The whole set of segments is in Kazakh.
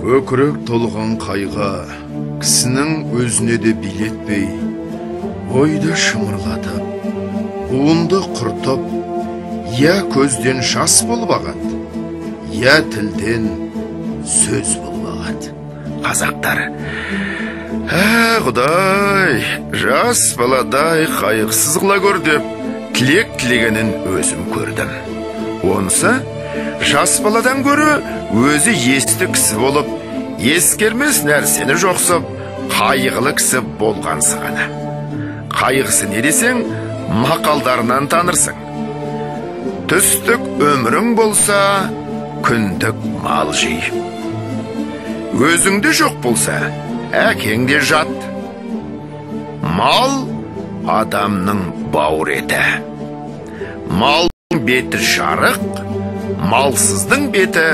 Көкірек толған қайға, кісінің өзіне де билетпей, ойды шымырлатып, буынды құртып, я көзден жас болып ағат, я тілден сөз болып ағат. Қазақтар, Құдай, жас баладай қайықсыз қыла көр деп, тілек тілегенін өзім көрдім. Онысы, жас баладан көрі өзі есті кісі болып, ескермес нәрсені жоқсып, қайғылы кісі болғансы ғана. Қайғысы не десең, мақалдарынан танырсың. Түстік өмірің болса, күндік мал жей. Өзіңде жоқ болса, әкеңде жат. Мал адамның бауыр еті. Малдың беті жарық, малсыздың беті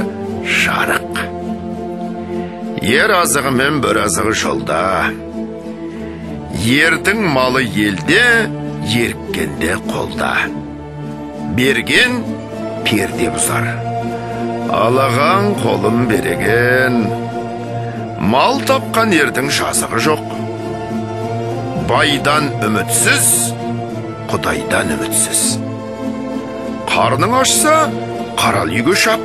жарық. Ер азығы мен бір азығы жолда. Ердің малы елде, еріккенде қолда. Берген перде бұзар, алаған қолым береген. Мал тапқан ердің жазығы жоқ. Байдан үмітсіз, Құдайдан үмітсіз. Қарның ашса, қарал үйге шап.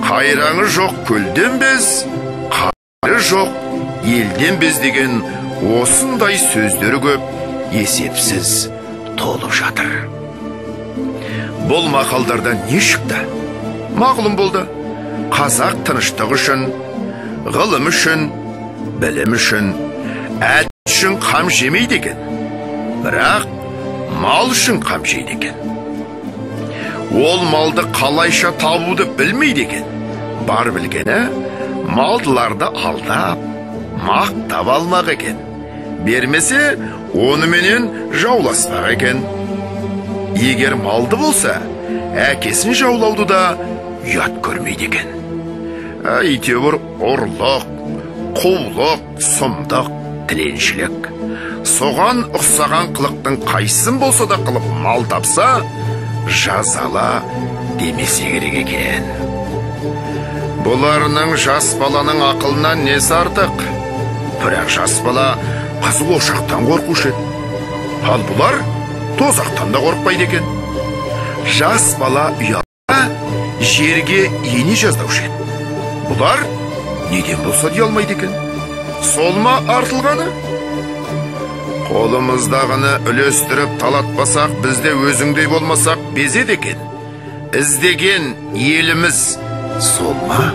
Қайраңы жоқ көлден без, қары жоқ елден без деген осындай сөздері көп, есепсіз толып жатыр. Бұл мақалдардан не шықты? Мағлұм болды. Қазақ тыныштық үшін, ғылым үшін, білім үшін, әт үшін қам жемейді екен. Бірақ мал үшін қам жейді екен. Ол малды қалайша табуды білмейді екен. Бар білгені, малдыларды алдап, мақтап алмақ екен. Бермесе, оныменен жауласпақ екен. Егер малды болса, әкесін жаулауды да ұят көрмейді екен. Әйтеуір ұрлық, қулық, сұмдық, тіленшілік. Соған ұқсаған қылықтың қайсын болса да қылып мал тапса, жазала демесе керек екен. Бұларының жас баланың ақылынан несі артық? Бірақ жас бала қызыл ошақтан қорқушы еді. Ал бұлар тозақтан да қорқпайды екен. Жас бала ұялса жерге ені жаздаушы еді. Бұлар неден болса дей алмайды екен. Сол ма артылғаны? Қолымыздағыны үлестіріп талатпасақ, бізде өзіңдей болмасақ безеді екен. Іздеген еліміз сол ма?